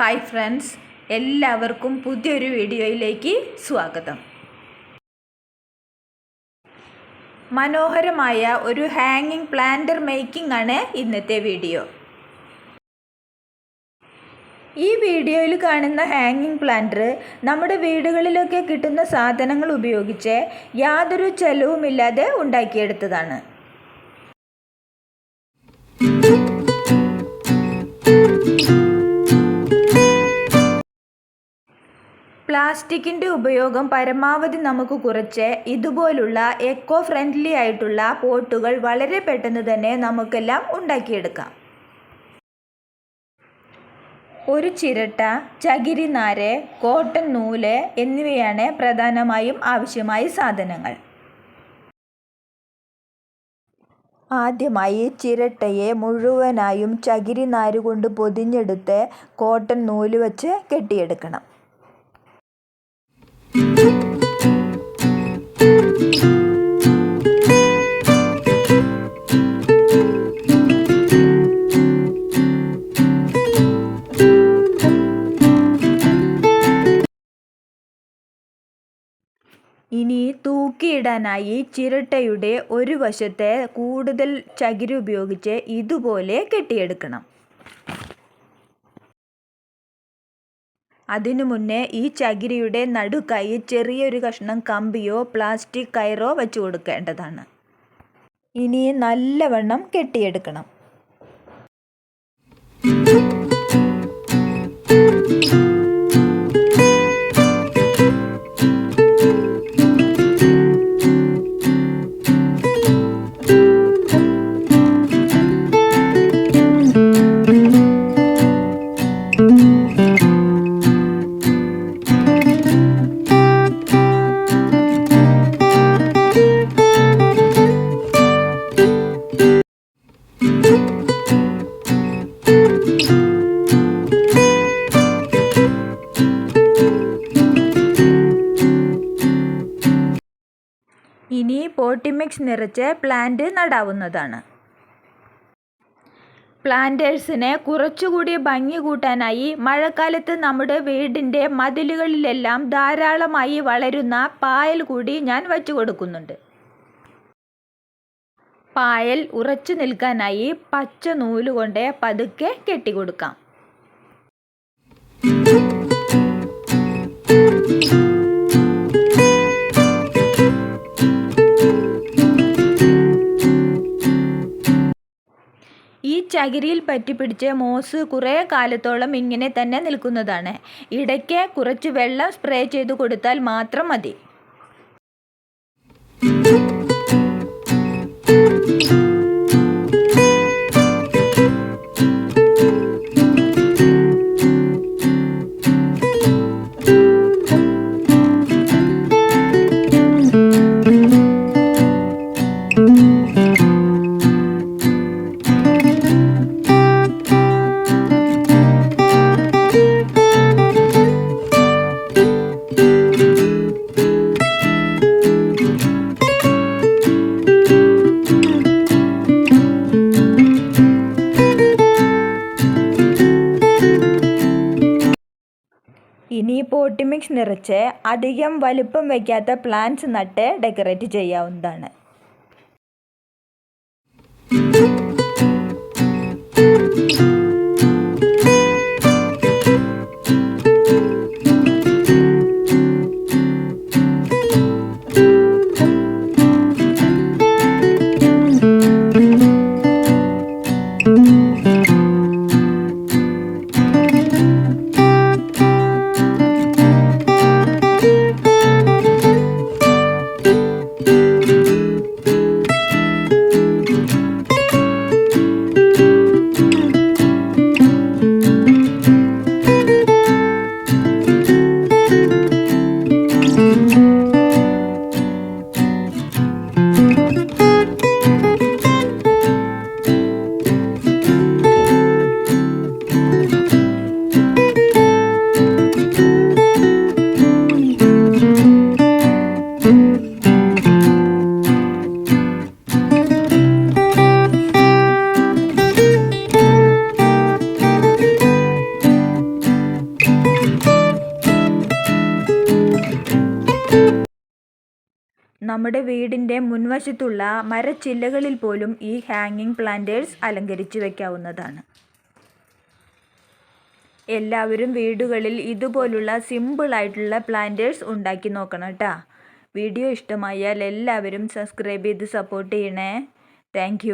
Hi friends, എല്ലാവർക്കും പുതിയൊരു വീഡിയോയിലേക്ക് സ്വാഗതം. മനോഹരമായ ഒരു ഹാങ്ങിങ് പ്ലാന്റർ മേക്കിംഗ് ആണ് ഇന്നത്തെ വീഡിയോ. ഈ വീഡിയോയിൽ കാണുന്ന ഹാങ്ങിങ് പ്ലാന്റർ നമ്മുടെ വീടുകളിലൊക്കെ കിട്ടുന്ന സാധനങ്ങൾ ഉപയോഗിച്ച് യാതൊരു ചെലവുമില്ലാതെ ഉണ്ടാക്കിയെടുത്തതാണ്. പ്ലാസ്റ്റിക്കിൻ്റെ ഉപയോഗം പരമാവധി നമുക്ക് കുറച്ച് ഇതുപോലുള്ള എക്കോ ഫ്രണ്ട്ലി ആയിട്ടുള്ള പോട്ടുകൾ വളരെ പെട്ടെന്ന് തന്നെ നമുക്കെല്ലാം ഉണ്ടാക്കിയെടുക്കാം. ഒരു ചിരട്ട, ചകിരിനാര്, കോട്ടൺ നൂല് എന്നിവയാണ് പ്രധാനമായും ആവശ്യമായ സാധനങ്ങൾ. ആദ്യമായി ചിരട്ടയെ മുഴുവനായും ചകിരിനാര് കൊണ്ട് പൊതിഞ്ഞെടുത്ത് കോട്ടൺ നൂല് വച്ച് കെട്ടിയെടുക്കണം. ഇനി തൂക്കിയിടാനായി ചിരട്ടയുടെ ഒരു വശത്തെ കൂടുതൽ ചകിരി ഉപയോഗിച്ച് ഇതുപോലെ കെട്ടിയെടുക്കണം. അതിനു മുന്നേ ഈ ചകിരിയുടെ നടുക്കായി ചെറിയൊരു കഷ്ണം കമ്പിയോ പ്ലാസ്റ്റിക് കയറോ വെച്ച് കൊടുക്കേണ്ടതാണ്. ഇനി നല്ലവണ്ണം കെട്ടിയെടുക്കണം. ഇനി പോട്ടി മിക്സ് നിറച്ച് പ്ലാന്റ് നടാവുന്നതാണ്. പ്ലാന്റേഴ്സിന് കുറച്ചുകൂടി ഭംഗി കൂട്ടാനായി മഴക്കാലത്ത് നമ്മുടെ വീടിൻ്റെ മതിലുകളിലെല്ലാം ധാരാളമായി വളരുന്ന പായൽ കൂടി ഞാൻ വച്ചു കൊടുക്കുന്നുണ്ട്. പായൽ ഉറച്ചു നിൽക്കാനായി പച്ച നൂലുകൊണ്ട് പതുക്കെ കെട്ടിക്കൊടുക്കാം. ഈ ചകിരിയിൽ പറ്റിപ്പിടിച്ച് മോസ് കുറേ കാലത്തോളം ഇങ്ങനെ തന്നെ നിൽക്കുന്നതാണ്. ഇടയ്ക്ക് കുറച്ച് വെള്ളം സ്പ്രേ ചെയ്ത് കൊടുത്താൽ മാത്രം മതി. ഇനി പോട്ടി മിക്സ് നിറച്ച് അധികം വലുപ്പം വയ്ക്കാത്ത പ്ലാന്റ്സ് നട്ട് ഡെക്കറേറ്റ് ചെയ്യാവുന്നതാണ്. നമ്മുടെ വീടിൻ്റെ മുൻവശത്തുള്ള മരച്ചില്ലകളിൽ പോലും ഈ ഹാങ്ങിങ് പ്ലാന്റേഴ്സ് അലങ്കരിച്ച് വയ്ക്കാവുന്നതാണ്. എല്ലാവരും വീടുകളിൽ ഇതുപോലുള്ള സിമ്പിളായിട്ടുള്ള പ്ലാന്റേഴ്സ് ഉണ്ടാക്കി നോക്കണം കേട്ടോ. വീഡിയോ ഇഷ്ടമായാൽ എല്ലാവരും സബ്സ്ക്രൈബ് ചെയ്ത് സപ്പോർട്ട് ചെയ്യണേ. താങ്ക്